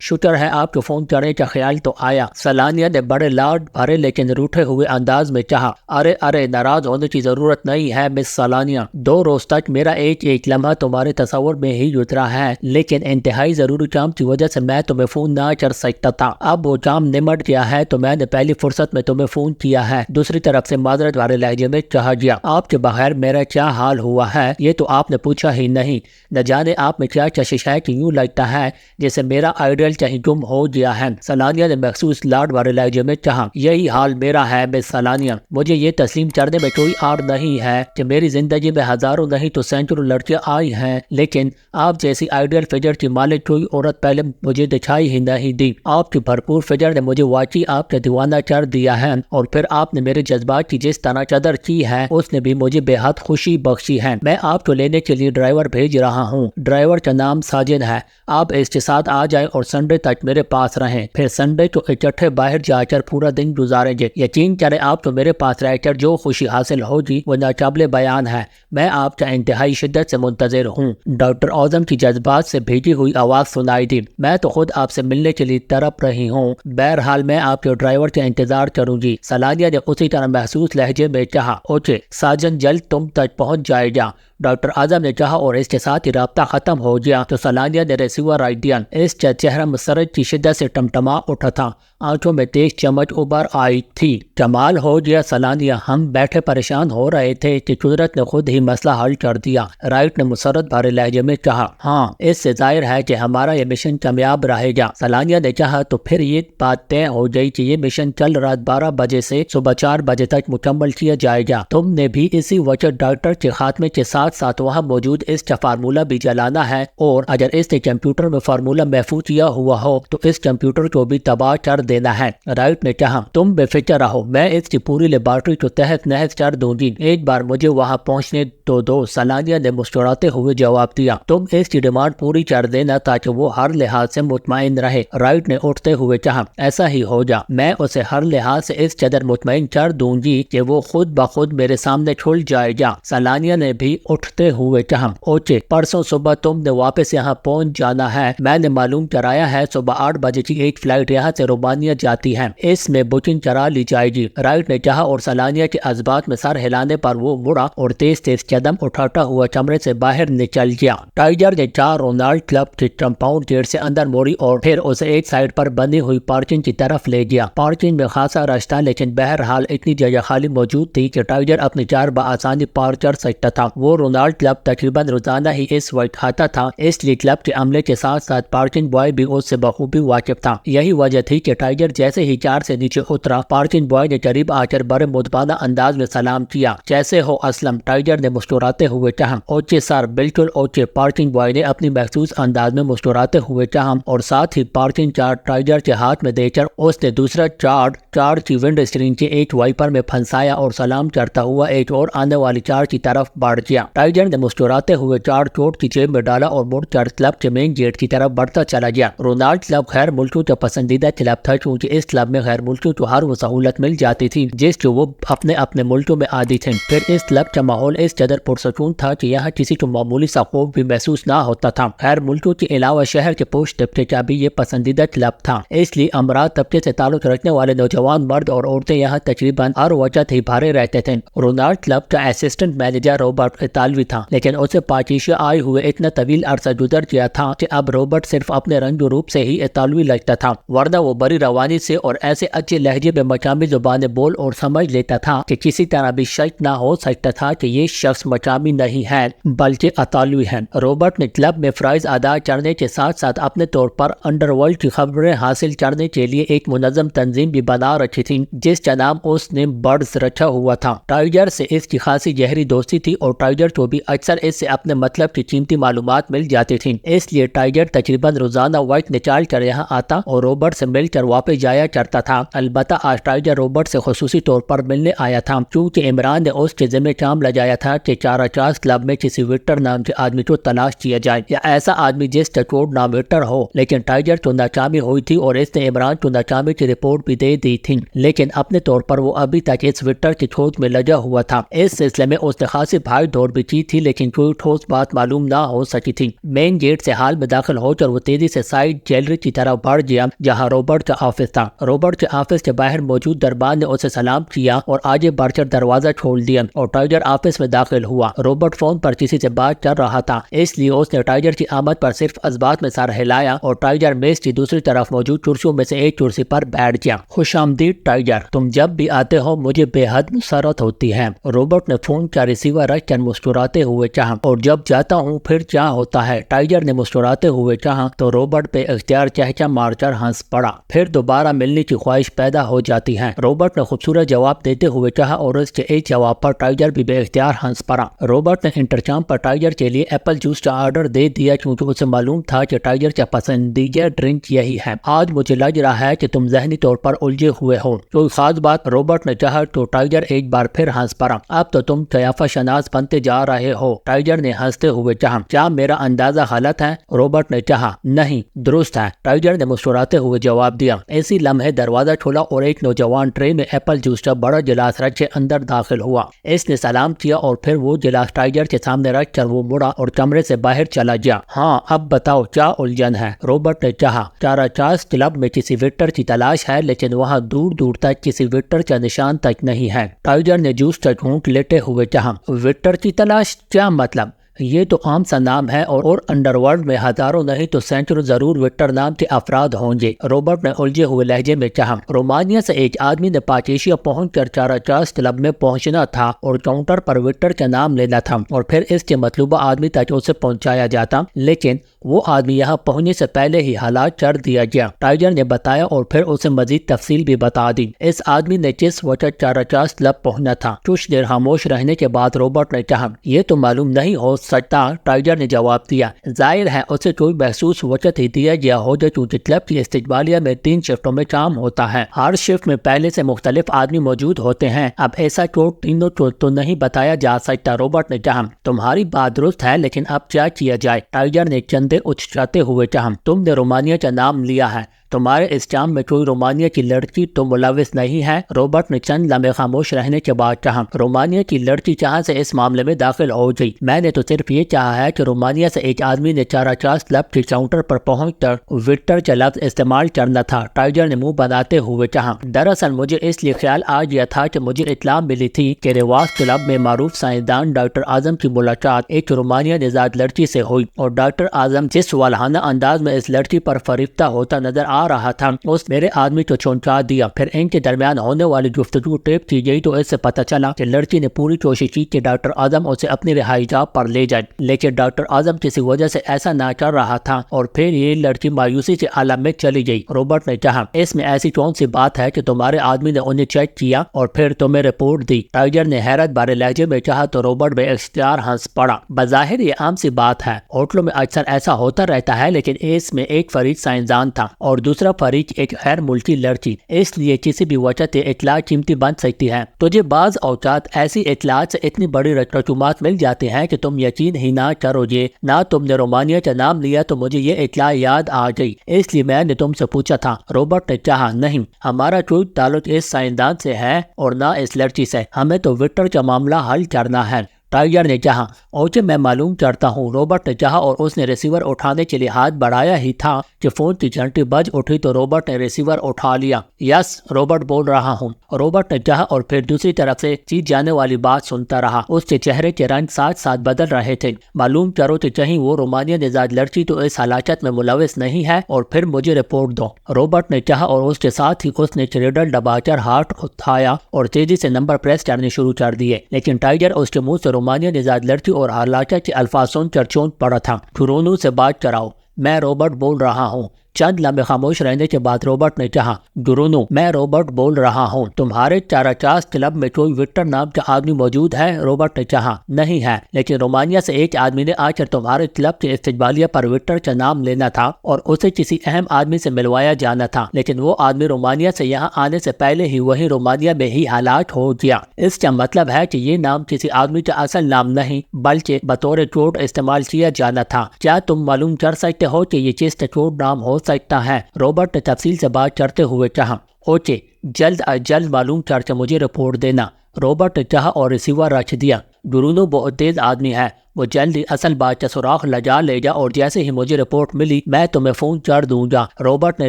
شکر ہے آپ کو فون کرنے کا خیال تو آیا، سلانیہ نے بڑے لاڈ بھرے لیکن روٹھے ہوئے انداز میں کہا۔ ارے ناراض ہونے کی ضرورت نہیں ہے مس سلانیہ، 2 روز تک میرا ایک لمحہ تمہارے تصور میں ہی گزرا ہے، لیکن انتہائی ضروری کام کی وجہ سے میں تمہیں فون نہ کر سکتا تھا۔ اب وہ کام نمٹ گیا ہے تو میں نے پہلی فرصت میں تمہیں فون کیا ہے، دوسری طرف سے معذرت والے لہجے میں کہا گیا۔ آپ کے بغیر میرا کیا حال ہوا ہے یہ تو آپ نے پوچھا ہی نہیں، نہ جانے آپ میں کیا کشش ہے کہ یوں لگتا ہے جیسے میرا آئیڈیل کہیں گم ہو گیا ہے، سلانیہ نے مخصوص لاڈ والے لہجے میں کہا۔ یہی حال میرا ہے مس سلانیہ، مجھے یہ تسلیم کرنے میں کوئی آڑ نہیں ہے کہ میری زندگی میں ہزاروں نہیں تو سینکڑوں لڑکیاں آئی ہیں، لیکن آپ جیسی آئیڈیل فگر کی مالک کوئی عورت پہلے مجھے دکھائی ہی نہیں دی۔ آپ کی بھرپور فگر نے مجھے واقعی آپ کا دیوانہ کر دیا ہے، اور پھر آپ نے میرے جذبات کی جس طرح قدر کی ہے اس نے بھی مجھے بے حد خوشی بخشی ہے۔ میں آپ کو لینے کے لیے ڈرائیور بھیج رہا ہوں، ڈرائیور کا نام ساجد ہے، آپ اس کے ساتھ آ جائیں اور سنڈے تک میرے پاس رہیں، پھر سنڈے کو اکٹھے باہر جا کر پورا دن گزاریں گے۔ یقین کریں آپ کو میرے پاس رہ کر جو خوشی حاصل ہوگی وہ ناقابل بیان ہے، میں آپ کا انتہائی شدت سے منتظر ہوں۔ ڈاکٹر اعظم کی جذبات سے بھیگی ہوئی آواز سنائی دی۔ میں تو خود آپ سے ملنے کے لیے تڑپ رہی ہوں، بہرحال میں آپ کے ڈرائیور کا انتظار کروں گی، سلانیہ نے اسی طرح محسوس لہجے میں کہا۔ اوکے ساجن جلد تم تک پہنچ جائے گا، ڈاکٹر اعظم نے کہا، اور اس کے ساتھ ہی رابطہ ختم ہو گیا تو سلانیہ نے ریسیور رکھ دیا۔ اس کا چہرہ مسرت کی شدت سے ٹمٹما اٹھا تھا، آنکھوں میں تیز چمک ابھر آئی تھی۔ کمال ہو گیا سلانیہ، ہم بیٹھے پریشان ہو رہے تھے کہ قدرت نے خود ہی مسئلہ حل کر دیا، رائٹ نے مسرت بھرے لہجے میں کہا۔ ہاں اس سے ظاہر ہے کہ ہمارا یہ مشن کامیاب رہے گا، سلانیہ نے کہا۔ تو پھر یہ بات طے ہو گئی کہ یہ مشن کل رات 12 بجے سے صبح 4 بجے تک مکمل کیا جائے گا۔ تم نے بھی اسی وقت ڈاکٹر کے خاتمے کے ساتھ ساتھ وہاں موجود اس کا فارمولہ بھی جلانا ہے، اور اگر اس نے کمپیوٹر میں فارمولہ محفوظ کیا ہوا ہو تو اس کمپیوٹر کو بھی تباہ کر دینا ہے، رائٹ نے کہا۔ تم بے فکر رہو، میں اس کی پوری لیبارٹری کو تحت نحس کر دوں گی، ایک بار مجھے وہاں پہنچنے تو دو، سلانیہ نے مسکراتے ہوئے جواب دیا۔ تم اس کی ڈیمانڈ پوری کر دینا تاکہ وہ ہر لحاظ سے مطمئن رہے، رائٹ نے اٹھتے ہوئے کہا۔ ایسا ہی ہو جا، میں اسے ہر لحاظ سے اس قدر مطمئن کر دوں گی کہ وہ خود بخود میرے سامنے کھل جائے گا، سلانیہ نے بھی اٹھتے ہوئے کہا۔ اوکے پرسوں صبح تم نے واپس یہاں پہنچ جانا ہے، میں نے معلوم کرایا ہے صبح 8 بجے کی ایک فلائٹ یہاں سے رومانیہ جاتی ہے، اس میں بکنگ کرا لی جائے گی، رائٹ نے کہا، اور سلانیہ کے اذبات میں سر ہلانے پر وہ مڑا اور تیز تیز قدم اٹھاتا ہوا کمرے سے باہر نکل گیا۔ ٹائیگر نے چار رونالڈ کلب کے کمپاؤنڈ گیٹ سے اندر موڑی اور پھر اسے ایک سائڈ پر بنی ہوئی پارکنگ کی طرف لے گیا۔ پارکنگ میں خاصا رش تھا، لیکن بہرحال اتنی جگہ خالی موجود تھی کہ ٹائیگر اپنی کار بآسانی پارک کر سکتا تھا۔ وہ رونالڈ کلب تقریباً روزانہ ہی اس وقت کھاتا تھا، اس لیے کلب کے عملے کے ساتھ ساتھ پارکنگ بوائے بھی اس سے بخوبی واقف تھا۔ یہی وجہ تھی کہ ٹائیگر جیسے ہی کار سے نیچے اترا، پارکنگ بوائے نے قریب آ کر بڑے مدبانہ انداز میں سلام کیا۔ کیسے ہو اسلم، ٹائیگر نے مسکراتے ہوئے کہا۔ اوکے سر، بالکل اوکے، پارکنگ بوائے نے اپنی مخصوص انداز میں مسکراتے ہوئے کہا، اور ساتھ ہی پارکنگ چارٹ ٹائیگر کے ہاتھ میں دے کر اس نے دوسرا چارٹ کار کی ونڈ اسکرین کے ایک وائپر میں پھنسایا اور سلام کرتا ہوا ایک اور آنے والی کار کی طرف بڑھ گیا۔ ٹائیگر نے مسکراتے ہوئے چارٹ کوٹ کی جیب میں ڈالا اور مڑ کر کلب کے مین گیٹ کی طرف بڑھتا چلا گیا۔ رونالڈ کلب غیر ملکیوں کا پسندیدہ کلب تھا، کیونکہ اس کلب میں غیر ملکیوں کو ہر وہ سہولت مل جاتی تھی جس کو وہ اپنے ملکوں میں عادی تھے۔ پھر اس کلب کا ماحول اس قدر پرسکون تھا کہ یہاں کسی کو معمولی سا خوف بھی محسوس نہ ہوتا تھا۔ غیر ملکیوں کے علاوہ شہر کے پوش طبقے کا بھی یہ پسندیدہ کلب تھا، اس لیے امراء طبقے سے تعلق رکھنے والے نوجوان مرد اور عورتیں یہاں تقریباً ہر وقت ہی بھرے رہتے تھے۔ رونالڈ کلب کا اسسٹنٹ مینیجر روبرٹ اطالوی تھا، لیکن اسے پاکیزہ آئے ہوئے اتنا طویل عرصہ گزر گیا تھا کہ اب روبرٹ صرف اپنے رنگ و روپ سے ہی اطالوی لگتا تھا، ورنہ وہ بڑی روانی سے اور ایسے اچھے لہجے میں مقامی زبانیں بول اور سمجھ لیتا تھا کہ کسی طرح بھی شک نہ ہو سکتا تھا کہ یہ شخص مقامی نہیں ہے بلکہ اطالوی ہے۔ روبرٹ نے کلب میں فرائض ادا کرنے کے ساتھ ساتھ اپنے طور پر انڈر ورلڈ کی خبریں حاصل کرنے کے لیے ایک منظم تنظیم بھی بنا رکھی تھی جس کا نام اس نے برڈز رکھا ہوا تھا۔ ٹائیگر سے اس کی خاصی گہری دوستی تھی اور ٹائیگر کو بھی اکثر اس سے اپنے مطلب کی قیمتی معلومات مل جاتی تھی، اس لیے ٹائیگر تقریباً روزانہ وقت نکال کر یہاں آتا اور روبرٹ سے مل کر واپس جایا کرتا تھا۔ البتہ آج ٹائیگر روبرٹ سے خصوصی طور پر ملنے آیا تھا، کیونکہ عمران نے اس کے ذمہ کام لگایا تھا کہ چاراچاس کلب میں کسی وکٹر نام کے آدمی کو تلاش کیا جائے، یا ایسا آدمی جس کا کوڈ نام وکٹر ہو، لیکن ٹائیگر کو ناکامی ہوئی تھی اور اس نے عمران کو ناکامی کی رپورٹ بھی دے دی تھی، لیکن اپنے طور پر وہ ابھی تک اس وکٹر کی کھوج میں لگا ہوا تھا۔ اس سلسلے میں اس نے خاصی بھاگ دوڑ بھی بھی کی تھی لیکن کوئی ٹھوس بات معلوم نہ ہو سکی تھی۔ مین گیٹ سے ہال میں داخل ہو کر وہ تیزی سے سائیڈ گیلری کی طرف بڑھ گیا جہاں روبرٹ کا آفس تھا۔ روبرٹ کے آفس کے باہر موجود دربان نے اسے سلام کیا اور آگے بڑھ کر دروازہ کھول دیا اور ٹائیگر آفس میں داخل ہوا۔ روبرٹ فون پر کسی سے بات کر رہا تھا، اس لیے اس نے ٹائیگر کی آمد پر صرف اسبات میں سر ہلایا اور ٹائیگر میز کی دوسری طرف موجود کرسیوں میں سے ایک کرسی پر بیٹھ گیا۔ خوش آمدید ٹائیگر، تم جب بھی آتے ہو مجھے بے حد مسرت ہوتی ہے، روبرٹ نے فون کا ریسیور رکھ کر مسکراتے ہوئے کہا۔ اور جب جاتا ہوں پھر کیا ہوتا ہے؟ ٹائیگر نے مسکراتے ہوئے کہا تو روبرٹ پہ اختیار چہچہ مار کر ہنس پڑا۔ پھر دوبارہ ملنے کی خواہش پیدا ہو جاتی ہے، روبرٹ نے خوبصورت جواب دیتے ہوئے کہا اور اس کے ایک جواب پر ٹائیگر بھی بے اختیار ہنس پڑا۔ روبرٹ نے انتظام پر ٹائیگر کے لیے ایپل جوس کا آرڈر دے دیا کیونکہ اسے معلوم تھا کہ ٹائیگر کا پسندیدہ ڈرنک یہی ہے۔ آج مجھے لگ رہا ہے کہ تم ذہنی طور پر الجھے ہوئے ہو، کوئی خاص بات؟ روبرٹ نے کہا تو ٹائیگر ایک بار پھر ہنس پڑا۔ اب تو تم قیافہ شناس بنتے جا رہے ہو، ٹائیگر نے ہنستے ہوئے کہا۔ کیا میرا اندازہ غلط ہے؟ روبرٹ نے کہا۔ نہیں، درست ہے، ٹائیگر نے مسکراتے ہوئے جواب دیا۔ اسی لمحے دروازہ کھلا اور ایک نوجوان ٹرے میں ایپل جوس کا بڑا گلاس رکھ کے اندر داخل ہوا۔ اس نے سلام کیا اور پھر وہ گلاس ٹائیگر کے سامنے رکھ کر وہ مڑا اور کمرے سے باہر چلا گیا۔ ہاں اب بتاؤ کیا الجھن ہے؟ روبرٹ نے کہا۔ کاراچاس کلب میں کسی ویٹر کی تلاش ہے لیکن وہاں دور دور تک کسی ویٹر کا نشان تک نہیں ہے، ٹائیگر نے جوس کا گھونٹ لیتے ہوئے کہا۔ ویٹر کی تلاش؟ کیا مطلب؟ یہ تو عام سا نام ہے اور انڈر ورلڈ میں ہزاروں نہیں تو سینکڑوں ضرور ویٹر نام کے افراد ہوں گے، روبرٹ نے الجھے ہوئے لہجے میں کہا۔ رومانیہ سے ایک آدمی نے پاکیشیا پہنچ کر کاراچاس کلب میں پہنچنا تھا اور کاؤنٹر پر ویٹر کا نام لینا تھا اور پھر اس کے مطلوبہ آدمی تک اسے پہنچایا جاتا، لیکن وہ آدمی یہاں پہنچنے سے پہلے ہی ہلاک کر دیا گیا، ٹائیگر نے بتایا اور پھر اسے مزید تفصیل بھی بتا دی۔ اس آدمی نے کس وقت کاراچاس کلب پہنچنا تھا؟ کچھ دیر خاموش رہنے کے بعد روبرٹ نے کہا۔ یہ تو معلوم نہیں ہو سکتا، ٹائیگر نے جواب دیا۔ ظاہر ہے اسے کوئی محسوس وقت ہی دیا گیا ہوگا کیونکہ کلب کی استقبالیہ میں 3 شفٹوں میں کام ہوتا ہے، ہر شفٹ میں پہلے سے مختلف آدمی موجود ہوتے ہیں۔ اب ایسا تینوں کو تو نہیں بتایا جا سکتا، روبرٹ نے کہا۔ تمہاری بات درست ہے لیکن اب کیا کیا جائے؟ ٹائیگر نے کندھے اچھالتے ہوئے کہا۔ تم نے رومانیہ کا نام لیا ہے، تمہارے اس کام میں کوئی رومانیہ کی لڑکی تو ملوث نہیں ہے؟ روبرٹ نے چند لمحے خاموش رہنے کے بعد کہا۔ رومانیہ کی لڑکی کہاں سے اس معاملے میں داخل ہو گئی؟ میں نے تو صرف یہ کہا ہے کہ رومانیہ سے ایک آدمی نے کاراچاس کلب کے کاؤنٹر پر پہنچ کر ویٹر کا لفظ استعمال کرنا تھا، ٹائیگر نے منہ بناتے ہوئے کہا۔ دراصل مجھے اس لیے خیال آ گیا تھا کہ مجھے اطلاع ملی تھی کہ رواس کلب میں معروف سائنسدان ڈاکٹر اعظم کی ملاقات ایک رومانیہ نژاد لڑکی سے ہوئی اور ڈاکٹر اعظم جس والہانہ انداز میں اس لڑکی پر فریفتہ ہوتا نظر آ رہا تھا اس میرے آدمی کو چونچا دیا۔ پھر ان کے درمیان ہونے والی گفتگو ٹیپ کی گئی تو اس سے پتہ چلا کہ لڑکی نے پوری کوشش کی کہ ڈاکٹر اعظم اسے اپنی رہائی گاہ پر لے جائے، لیکن ڈاکٹر اعظم کسی وجہ سے ایسا نہ کر رہا تھا اور پھر یہ لڑکی مایوسی کے عالم میں چلی گئی، روبرٹ نے کہا۔ اس میں ایسی کون سی بات ہے کہ تمہارے آدمی نے انہیں چیک کیا اور پھر تمہیں رپورٹ دی؟ ٹائیگر نے حیرت بھرے لہجے میں کہا تو روبرٹ بے اختیار ہنس پڑا۔ بظاہر یہ عام سی بات ہے، ہوٹلوں میں اکثر ایسا ہوتا رہتا ہے، لیکن اس میں ایک فریق سائنسدان تھا اور دوسرا فریق ایک غیر ملکی لڑکی، اس لیے کسی بھی وقت یہ اطلاع قیمتی بن سکتی ہے۔ تجھے بعض اوقات ایسی اطلاعات سے اتنی بڑی رقومات مل جاتی ہیں کہ تم یقین ہی نہ کرو گے۔ نہ تم نے رومانیہ کا نام لیا تو مجھے یہ اطلاع یاد آ گئی، اس لیے میں نے تم سے پوچھا تھا، روبرٹ نے کہا۔ نہیں، ہمارا کوئی تعلق اس سائنسدان سے ہے اور نہ اس لڑکی سے، ہمیں تو ویٹر کا معاملہ حل کرنا ہے، ٹائیگر نے کہا۔ اوکے، میں معلوم کرتا ہوں، روبرٹ نے کہا اور اس نے ریسیور اٹھانے کے لیے ہاتھ بڑھایا ہی تھا کہ فون کی گھنٹی بج اٹھی تو روبرٹ نے ریسیور اٹھا لیا۔ یس، روبرٹ بول رہا ہوں، روبرٹ نے کہا اور پھر دوسری طرف سے کی جانے والی بات سنتا رہا۔ اس کے چہرے کے رنگ ساتھ ساتھ بدل رہے تھے۔ معلوم کرو کہ کہیں وہ رومانیہ نژاد لڑکی تو اس ہلاکت میں ملوث نہیں ہے اور پھر مجھے رپورٹ دو، روبرٹ نے کہا اور اس کے ساتھ ہی اس نے ریڈل دبا کر ہاتھ اٹھایا اور تیزی سے نمبر پریس کرنے شروع کر دیے، لیکن ٹائیگر اس کے منہ سے رومانیہ نژاد لڑکی اور ہلاکت کے الفاظ سن کر چونک پڑا تھا۔ گرونو سے بات کراؤ، میں روبرٹ بول رہا ہوں۔ چند لمحے خاموش رہنے کے بعد روبرٹ نے کہا۔ گرونو، میں روبرٹ بول رہا ہوں، تمہارے کاراچاس کلب میں کوئی ویٹر نام کا آدمی موجود ہے؟ روبرٹ نے کہا۔ نہیں ہے، لیکن رومانیہ سے ایک آدمی نے آ کر تمہارے کلب کے استقبالیہ پر ویٹر کا نام لینا تھا اور اسے کسی اہم آدمی سے ملوایا جانا تھا، لیکن وہ آدمی رومانیہ سے یہاں آنے سے پہلے ہی وہی رومانیہ میں ہی ہلاک ہو گیا۔ اس کا مطلب ہے کہ یہ نام کسی آدمی کا اصل نام نہیں بلکہ بطور کوڈ استعمال کیا جانا تھا۔ کیا تم معلوم کر سکتے ہو کہ یہ کس کا کوڈ نام ہو سکتا ہے؟ روبرٹ نے تفصیل سے بات کرتے ہوئے کہا۔ اوکے، جلد از جلد معلوم کر کے مجھے رپورٹ دینا، روبرٹ نے کہا اور ریسیور رکھ دیا۔ برونو بہت تیز آدمی ہے، وہ جلدی اصل بات کا سراغ لجا لے جا اور جیسے ہی مجھے رپورٹ ملی میں تمہیں فون کر دوں گا۔ رابرٹ نے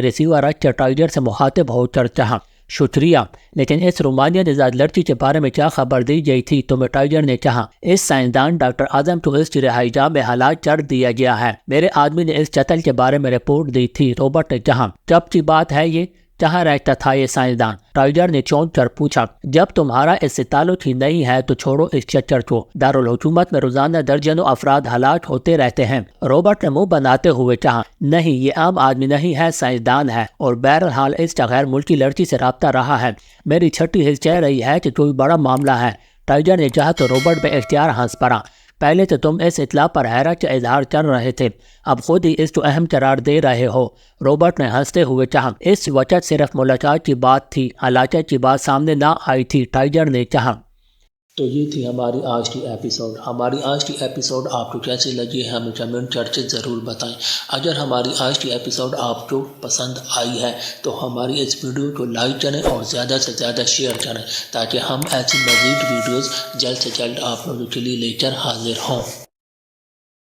ریسیور رکھ کر ٹائیگر سے مخاطب ہو کر کہا۔ شکریہ، لیکن اس رومانیہ نژاد لڑکی کے بارے میں کیا خبر دی گئی تھی؟ تمہیں ٹائیگر نے کہا۔ اس سائنسدان ڈاکٹر اعظم کو اس کی رہائی گاہ میں ہلاک کر دیا گیا ہے۔ میرے آدمی نے اس قتل کے بارے میں رپورٹ دی تھی۔ رابرٹ نے کہا۔ کب کی بات ہے یہ؟ کہاں رہتا تھا یہ سائنسدان؟ ٹائیگر نے چونک کر پوچھا۔ جب تمہارا اس سے تعلق ہی نہیں ہے تو چھوڑو اس چکر کو۔ دارالحکومت میں روزانہ درجنوں افراد ہلاک ہوتے رہتے ہیں۔ رابرٹ نے منہ بناتے ہوئے کہا۔ نہیں، یہ عام آدمی نہیں ہے، سائنسدان ہے، اور بہرحال اس کا غیر ملکی لڑکی سے رابطہ رہا ہے۔ میری چھٹی حص کہہ رہی ہے کہ کوئی بڑا معاملہ ہے۔ ٹائیگر نے کہا تو رابرٹ بے اختیار ہنس پڑا۔ پہلے تو تم اس اطلاع پر حیرت کا اظہار کر رہے تھے، اب خود ہی اس کو اہم قرار دے رہے ہو۔ رابرٹ نے ہنستے ہوئے کہا۔ اس وقت صرف ملاقات کی بات تھی، علاقے کی بات سامنے نہ آئی تھی، ٹائیگر نے کہا۔ تو یہ تھی ہماری آج کی ایپیسوڈ۔ ہماری آج کی ایپیسوڈ آپ کو کیسی لگی ہے ہمیں کمنٹ کر کے ضرور بتائیں۔ اگر ہماری آج کی ایپیسوڈ آپ کو پسند آئی ہے تو ہماری اس ویڈیو کو لائک کریں اور زیادہ سے زیادہ شیئر کریں تاکہ ہم ایسی مزید ویڈیوز جلد سے جلد آپ لوگوں کے لیے لے کر حاضر ہوں۔